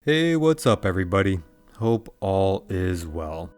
Hey, what's up everybody? Hope all is well.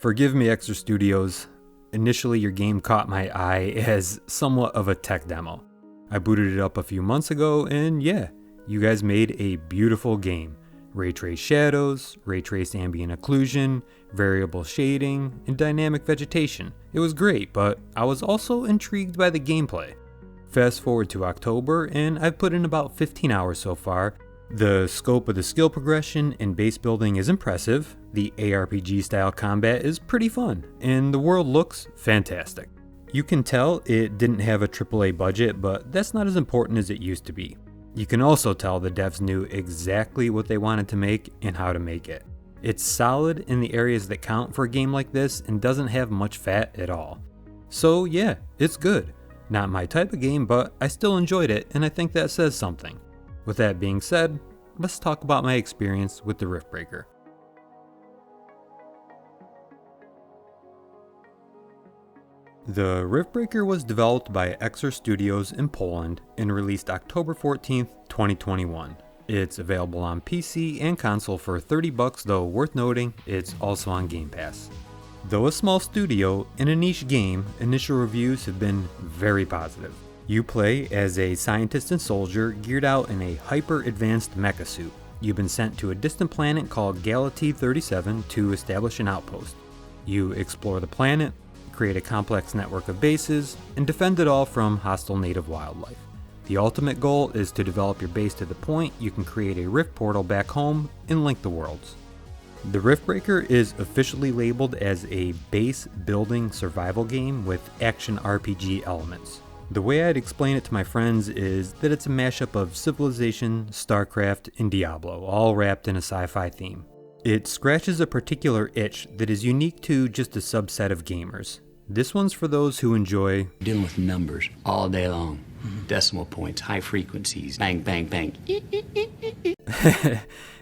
Forgive me, Extra Studios. Initially, your game caught my eye as somewhat of a tech demo. I booted it up a few months ago, and yeah, you guys made a beautiful game. Ray traced shadows, ray traced ambient occlusion, variable shading, and dynamic vegetation. It was great, but I was also intrigued by the gameplay. Fast forward to October, and I've put in about 15 hours so far. The scope of the skill progression and base building is impressive, the ARPG style combat is pretty fun, and the world looks fantastic. You can tell it didn't have a AAA budget, but that's not as important as it used to be. You can also tell the devs knew exactly what they wanted to make and how to make it. It's solid in the areas that count for a game like this and doesn't have much fat at all. So yeah, it's good. Not my type of game, but I still enjoyed it, and I think that says something. With that being said, let's talk about my experience with the Riftbreaker. The Riftbreaker was developed by Exer Studios in Poland and released October 14th, 2021. It's available on PC and console for $30, though worth noting, it's also on Game Pass. Though a small studio in a niche game, initial reviews have been very positive. You play as a scientist and soldier geared out in a hyper-advanced mecha suit. You've been sent to a distant planet called Galaxy 37 to establish an outpost. You explore the planet, create a complex network of bases, and defend it all from hostile native wildlife. The ultimate goal is to develop your base to the point you can create a rift portal back home and link the worlds. The Riftbreaker is officially labeled as a base building survival game with action RPG elements. The way I'd explain it to my friends is that it's a mashup of Civilization, StarCraft, and Diablo, all wrapped in a sci-fi theme. It scratches a particular itch that is unique to just a subset of gamers. This one's for those who enjoy dealing with numbers all day long. Decimal points, high frequencies, bang, bang, bang.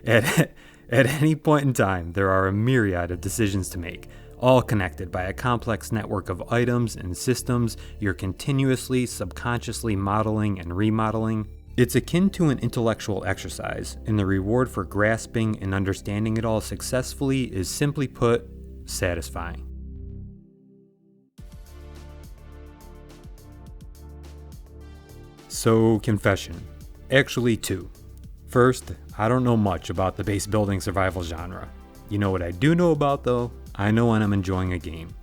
At any point in time, there are a myriad of decisions to make, all connected by a complex network of items and systems you're continuously, subconsciously modeling and remodeling. It's akin to an intellectual exercise, and the reward for grasping and understanding it all successfully is, simply put, satisfying. So, confession. Actually, two. First, I don't know much about the base building survival genre. You know what I do know about though? I know when I'm enjoying a game.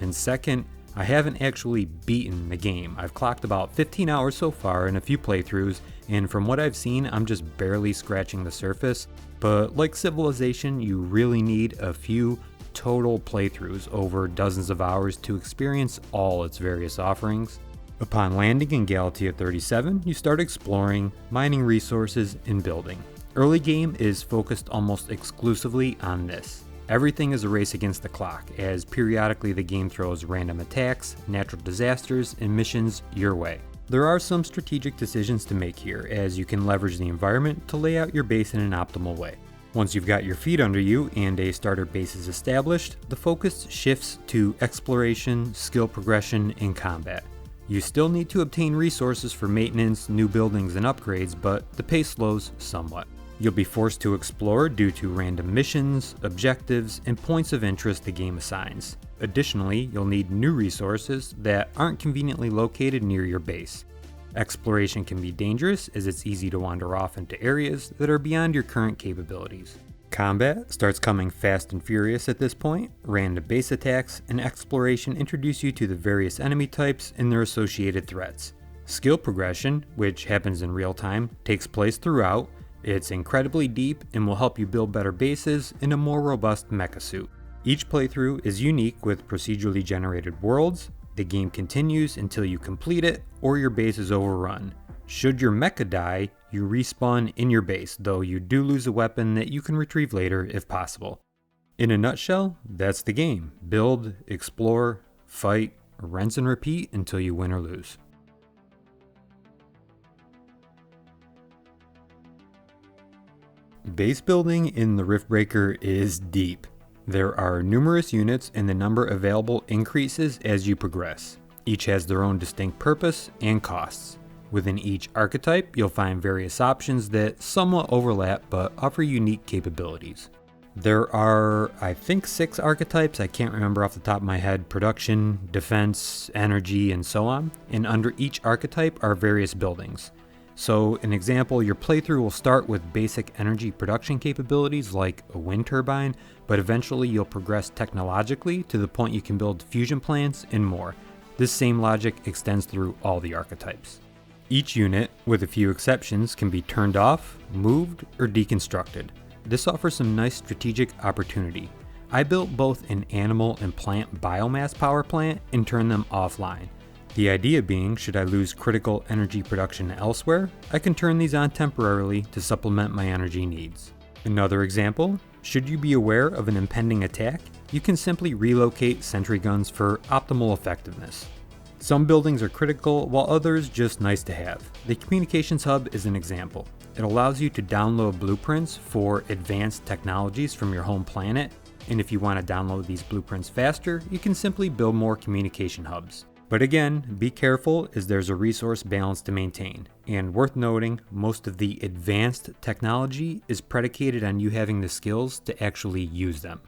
And second, I haven't actually beaten the game. I've clocked about 15 hours so far in a few playthroughs, and from what I've seen, I'm just barely scratching the surface. But like Civilization, you really need a few total playthroughs over dozens of hours to experience all its various offerings. Upon landing in Galaxy 37, you start exploring, mining resources, and building. Early game is focused almost exclusively on this. Everything is a race against the clock, as periodically the game throws random attacks, natural disasters, and missions your way. There are some strategic decisions to make here, as you can leverage the environment to lay out your base in an optimal way. Once you've got your feet under you and a starter base is established, the focus shifts to exploration, skill progression, and combat. You still need to obtain resources for maintenance, new buildings, and upgrades, but the pace slows somewhat. You'll be forced to explore due to random missions, objectives, and points of interest the game assigns. Additionally, you'll need new resources that aren't conveniently located near your base. Exploration can be dangerous as it's easy to wander off into areas that are beyond your current capabilities. Combat starts coming fast and furious at this point. Random base attacks and exploration introduce you to the various enemy types and their associated threats. Skill progression, which happens in real time, takes place throughout. It's incredibly deep and will help you build better bases in a more robust mecha suit. Each playthrough is unique with procedurally generated worlds. The game continues until you complete it or your base is overrun. Should your mecha die, you respawn in your base, though you do lose a weapon that you can retrieve later if possible. In a nutshell, that's the game. Build, explore, fight, rinse and repeat until you win or lose. Base building in the Riftbreaker is deep. There are numerous units and the number available increases as you progress. Each has their own distinct purpose and costs. Within each archetype, you'll find various options that somewhat overlap but offer unique capabilities. There are, I think, 6 archetypes, I can't remember off the top of my head: production, defense, energy, and so on. And under each archetype are various buildings. So, an example, your playthrough will start with basic energy production capabilities like a wind turbine, but eventually you'll progress technologically to the point you can build fusion plants and more. This same logic extends through all the archetypes. Each unit, with a few exceptions, can be turned off, moved, or deconstructed. This offers some nice strategic opportunity. I built both an animal and plant biomass power plant and turned them offline. The idea being, should I lose critical energy production elsewhere, I can turn these on temporarily to supplement my energy needs. Another example, should you be aware of an impending attack, you can simply relocate sentry guns for optimal effectiveness. Some buildings are critical, while others just nice to have. The communications hub is an example. It allows you to download blueprints for advanced technologies from your home planet, and if you want to download these blueprints faster, you can simply build more communication hubs. But again, be careful as there's a resource balance to maintain. And worth noting, most of the advanced technology is predicated on you having the skills to actually use them.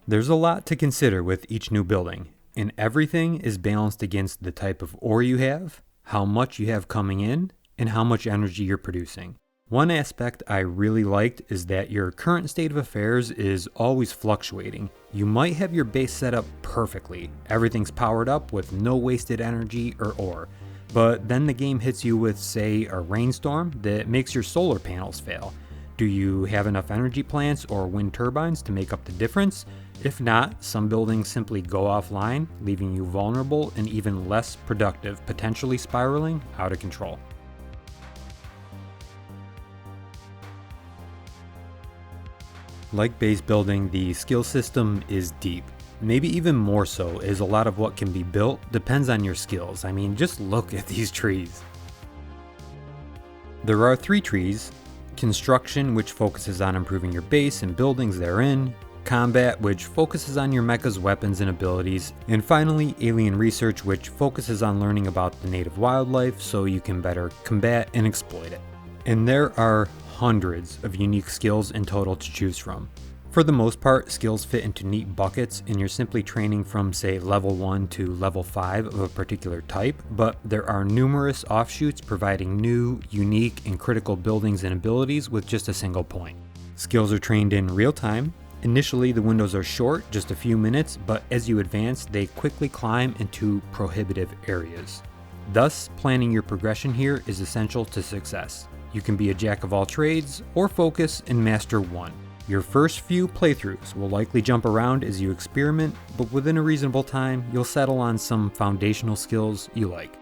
There's a lot to consider with each new building, and everything is balanced against the type of ore you have, how much you have coming in, and how much energy you're producing. One aspect I really liked is that your current state of affairs is always fluctuating. You might have your base set up perfectly, everything's powered up with no wasted energy or ore, but then the game hits you with, say, a rainstorm that makes your solar panels fail. Do you have enough energy plants or wind turbines to make up the difference? If not, some buildings simply go offline, leaving you vulnerable and even less productive, potentially spiraling out of control. Like base building, the skill system is deep. Maybe even more so, as a lot of what can be built depends on your skills. I mean, just look at these trees. There are 3 trees: construction, which focuses on improving your base and buildings therein; combat, which focuses on your mecha's weapons and abilities; and finally, alien research, which focuses on learning about the native wildlife so you can better combat and exploit it. And there are hundreds of unique skills in total to choose from. For the most part, skills fit into neat buckets and you're simply training from, say, level 1 to level 5 of a particular type, but there are numerous offshoots providing new, unique, and critical buildings and abilities with just a single point. Skills are trained in real time. Initially, the windows are short, just a few minutes, but as you advance, they quickly climb into prohibitive areas. Thus, planning your progression here is essential to success. You can be a jack of all trades, or focus and master one. Your first few playthroughs will likely jump around as you experiment, but within a reasonable time, you'll settle on some foundational skills you like.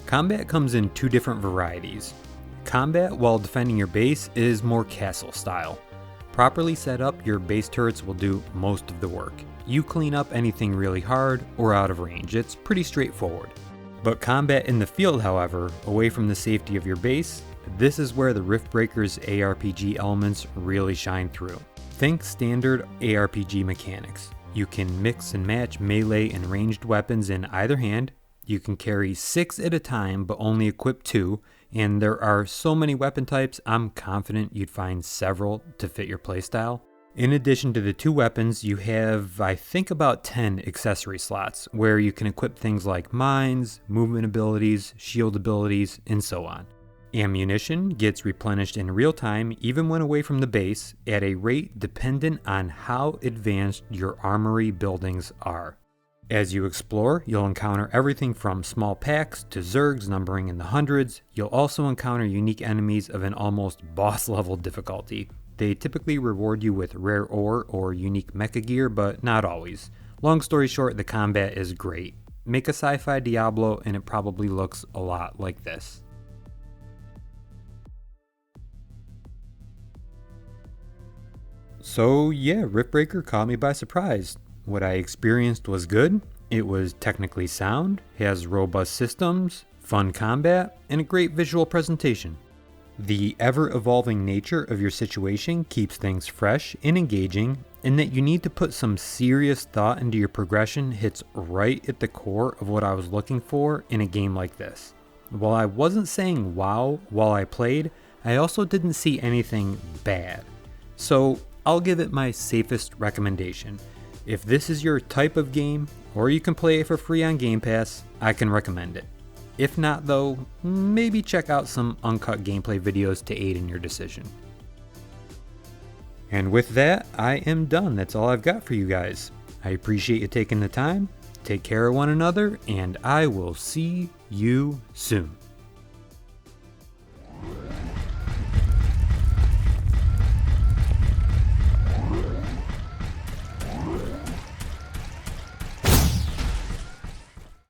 Combat comes in 2 different varieties. Combat while defending your base is more castle style. Properly set up, your base turrets will do most of the work. You clean up anything really hard or out of range. It's pretty straightforward. But combat in the field, however, away from the safety of your base, this is where the Riftbreaker's ARPG elements really shine through. Think standard ARPG mechanics. You can mix and match melee and ranged weapons in either hand. You can carry 6 at a time but only equip 2, and there are so many weapon types, I'm confident you'd find several to fit your playstyle. In addition to the 2 weapons, you have, I think, about 10 accessory slots, where you can equip things like mines, movement abilities, shield abilities, and so on. Ammunition gets replenished in real time, even when away from the base, at a rate dependent on how advanced your armory buildings are. As you explore, you'll encounter everything from small packs to zergs numbering in the hundreds. You'll also encounter unique enemies of an almost boss level difficulty. They typically reward you with rare ore or unique mecha gear, but not always. Long story short, the combat is great. Make a sci-fi Diablo and it probably looks a lot like this. So yeah, Riftbreaker caught me by surprise. What I experienced was good, it was technically sound, has robust systems, fun combat, and a great visual presentation. The ever-evolving nature of your situation keeps things fresh and engaging, and that you need to put some serious thought into your progression hits right at the core of what I was looking for in a game like this. While I wasn't saying wow while I played, I also didn't see anything bad. So I'll give it my safest recommendation. If this is your type of game, or you can play it for free on Game Pass, I can recommend it. If not though, maybe check out some uncut gameplay videos to aid in your decision. And with that, I am done. That's all I've got for you guys. I appreciate you taking the time. Take care of one another, and I will see you soon.